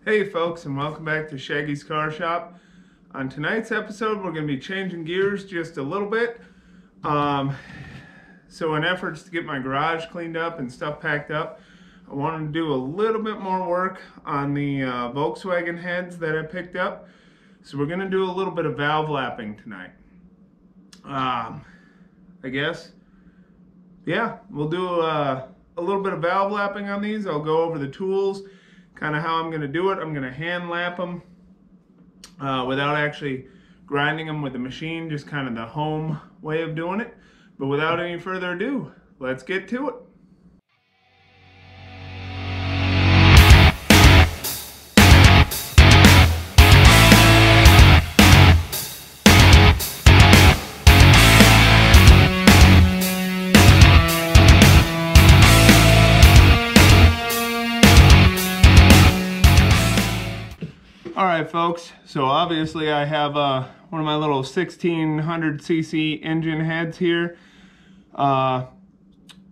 Hey folks, and welcome back to Shaggy's Car Shop. On tonight's episode, we're going to be changing gears just a little bit. So in efforts to get my garage cleaned up and stuff packed up, I wanted to do a little bit more work on the Volkswagen heads that I picked up. So we're going to do a little bit of valve lapping tonight. I guess, yeah, we'll do a little bit of valve lapping on these. I'll go over the tools, kind of how I'm going to do it. I'm going to hand lap them without actually grinding them with the machine, just kind of the home way of doing it. But without any further ado, let's get to it. Alright folks, so obviously I have one of my little 1600cc engine heads here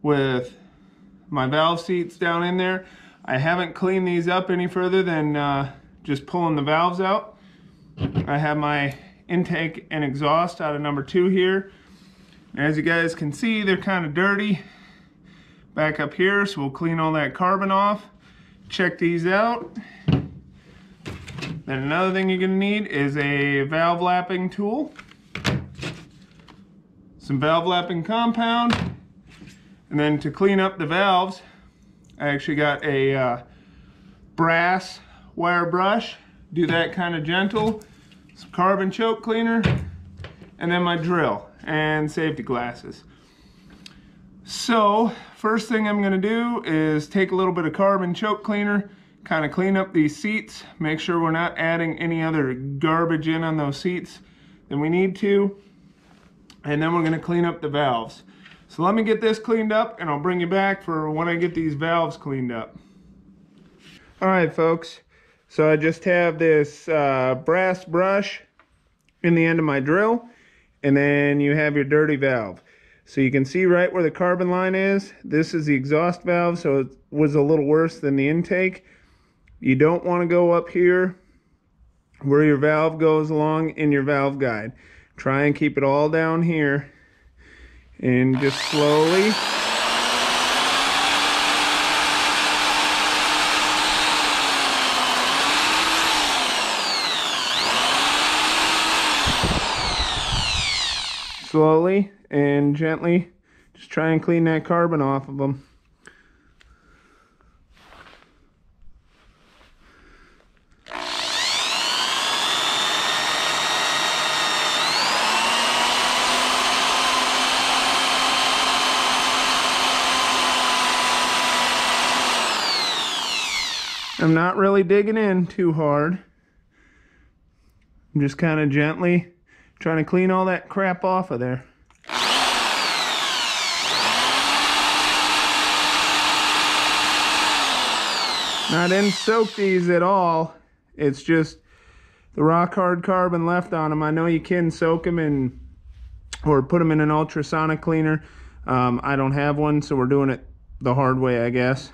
with my valve seats down in there. I haven't cleaned these up any further than just pulling the valves out. I have my intake and exhaust out of number 2 here. As you guys can see, they're kind of dirty back up here, so we'll clean all that carbon off. Check these out. Then another thing you're going to need is a valve lapping tool, some valve lapping compound, and then to clean up the valves, I actually got a brass wire brush. Do that kind of gentle, some carbon choke cleaner, and then my drill and safety glasses. So first thing I'm going to do is take a little bit of carbon choke cleaner, kind of clean up these seats, make sure we're not adding any other garbage in on those seats than we need to, and then we're going to clean up the valves. So let me get this cleaned up and I'll bring you back for when I get these valves cleaned up. Alright folks, so I just have this brass brush in the end of my drill, and then you have your dirty valve. So you can see right where the carbon line is. This is the exhaust valve, so it was a little worse than the intake. You don't want to go up here where your valve goes along in your valve guide. Try and keep it all down here and just slowly. Slowly and gently, just try and clean that carbon off of them. I'm not really digging in too hard. I'm just kind of gently trying to clean all that crap off of there. Now, I didn't soak these at all. It's just the rock hard carbon left on them. I know you can soak them in or put them in an ultrasonic cleaner. I don't have one, so we're doing it the hard way, I guess.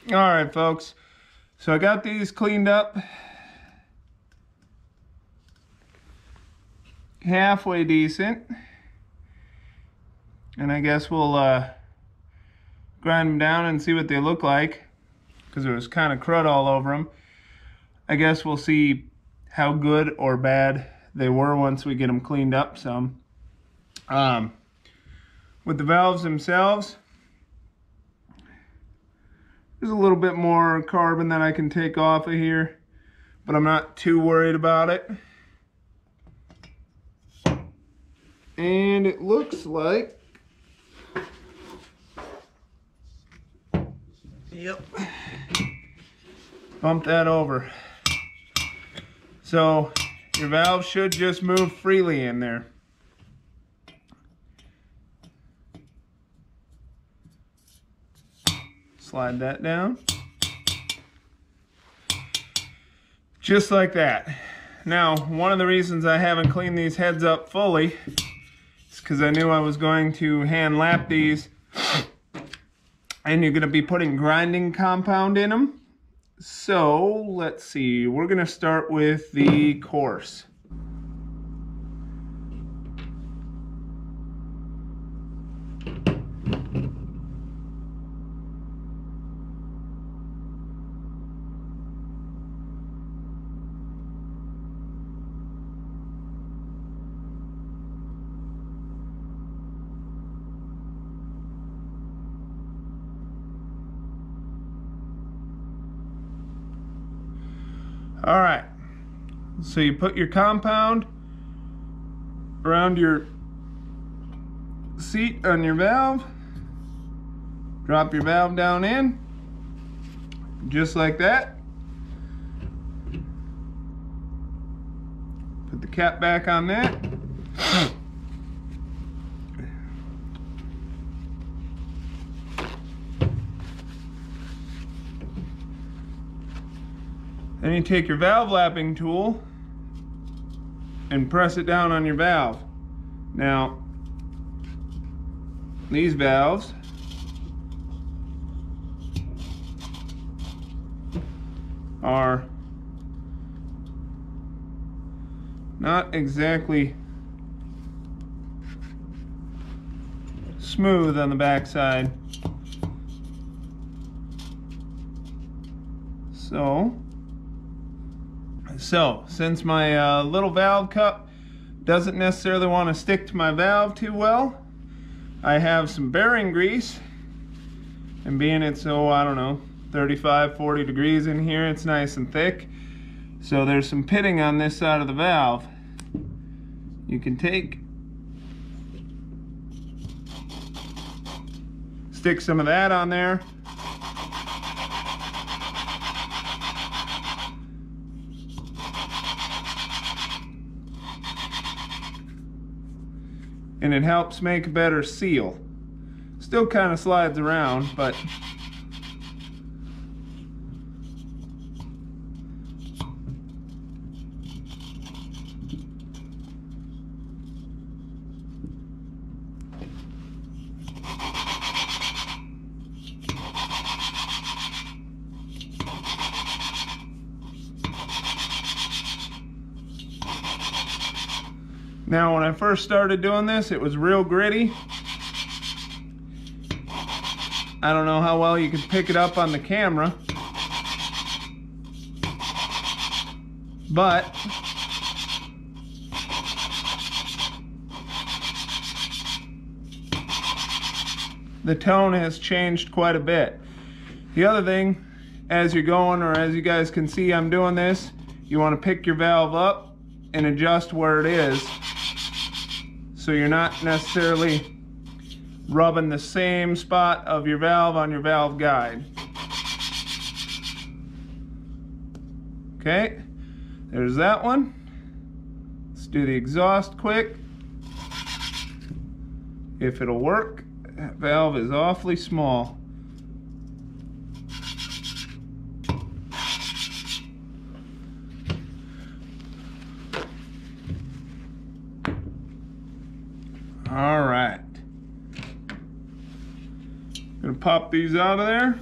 Alright folks, so I got these cleaned up halfway decent, and I guess we'll grind them down and see what they look like, because there was kind of crud all over them. I guess we'll see how good or bad they were once we get them cleaned up some. With the valves themselves, there's a little bit more carbon that I can take off of here, but I'm not too worried about it. And it looks like, yep, bump that over. So your valve should just move freely in there. Slide that down. Just like that. Now, one of the reasons I haven't cleaned these heads up fully is because I knew I was going to hand lap these, and you're going to be putting grinding compound in them. So let's see, we're going to start with the coarse. All right, so you put your compound around your seat on your valve, drop your valve down in, just like that. Put the cap back on that. Then you take your valve lapping tool and press it down on your valve. Now, these valves are not exactly smooth on the backside. So since my little valve cup doesn't necessarily want to stick to my valve too well, I have some bearing grease, and being it's, I don't know, 35-40 degrees in here, it's nice and thick. So there's some pitting on this side of the valve. You can stick some of that on there. And it helps make a better seal. Still kind of slides around, but now, when I first started doing this, it was real gritty. I don't know how well you can pick it up on the camera, but the tone has changed quite a bit. The other thing, as you're going, or as you guys can see I'm doing this, you want to pick your valve up and adjust where it is, so you're not necessarily rubbing the same spot of your valve on your valve guide. Okay, there's that one. Let's do the exhaust quick. If it'll work. That valve is awfully small. All right. Gonna pop these out of there.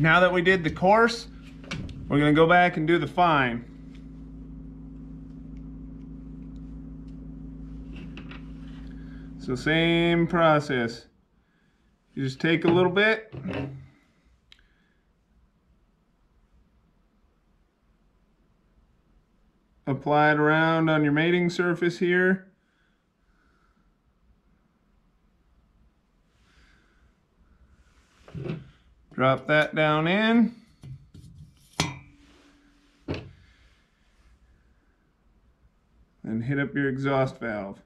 Now that we did the coarse, we're going to go back and do the fine. So same process. You just take a little bit, apply it around on your mating surface here. Drop that down in. And hit up your exhaust valve.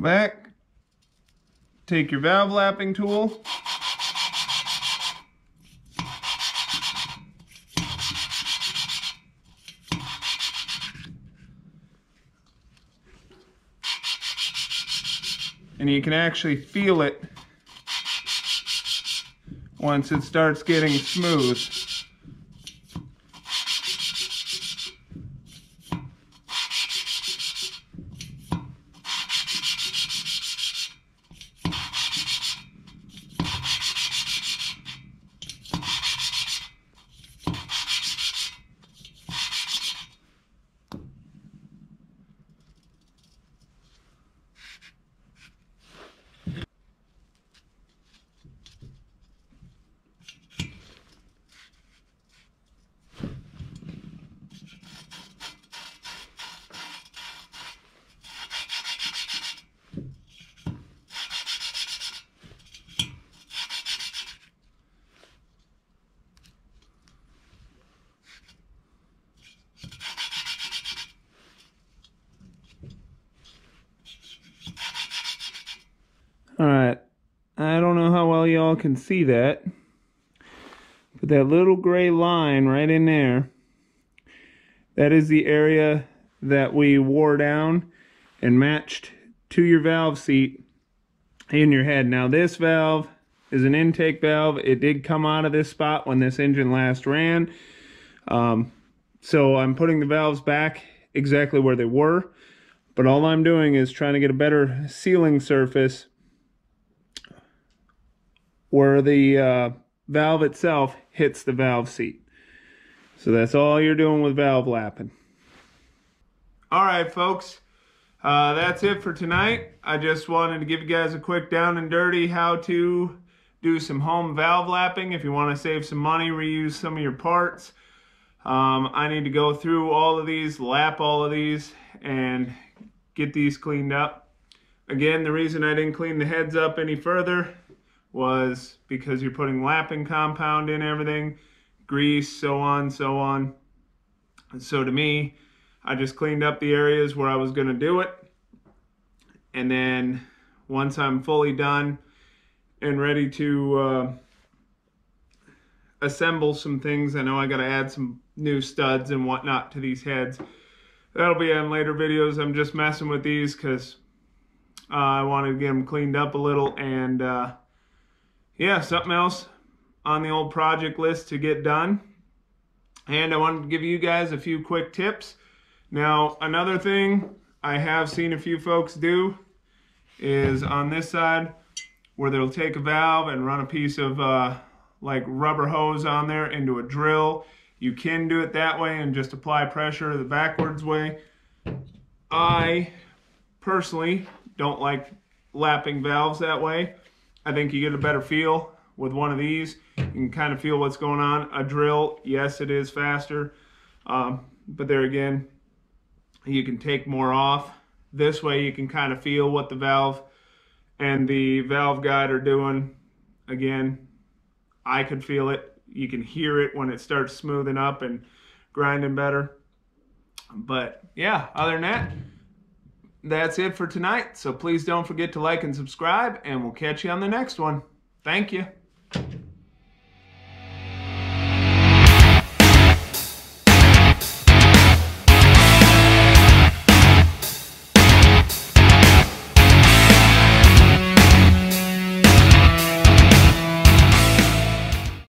back, take your valve lapping tool, and you can actually feel it once it starts getting smooth. Alright, I don't know how well y'all can see that, but that little gray line right in there, that is the area that we wore down and matched to your valve seat in your head. Now this valve is an intake valve. It did come out of this spot when this engine last ran. So I'm putting the valves back exactly where they were, but all I'm doing is trying to get a better sealing surface where the valve itself hits the valve seat. So that's all you're doing with valve lapping. Alright folks, that's it for tonight. I just wanted to give you guys a quick down and dirty how to do some home valve lapping. If you want to save some money, reuse some of your parts. I need to go through all of these, lap all of these, and get these cleaned up. Again, the reason I didn't clean the heads up any further was because you're putting lapping compound in everything, grease, so on, so on. And so to me, I just cleaned up the areas where I was going to do it. And then once I'm fully done and ready to assemble some things, I know I got to add some new studs and whatnot to these heads. That'll be on later videos. I'm just messing with these because I wanted to get them cleaned up a little, and yeah, something else on the old project list to get done. And I wanted to give you guys a few quick tips. Now, another thing I have seen a few folks do is on this side where they'll take a valve and run a piece of like rubber hose on there into a drill. You can do it that way and just apply pressure the backwards way. I personally don't like lapping valves that way. I think you get a better feel with one of these. You can kind of feel what's going on. A drill, yes, it is faster, but there again, you can take more off. This way you can kind of feel what the valve and the valve guide are doing. Again, I could feel it. You can hear it when it starts smoothing up and grinding better. But yeah, other than that, that's it for tonight. So please don't forget to like and subscribe, and we'll catch you on the next one. Thank you.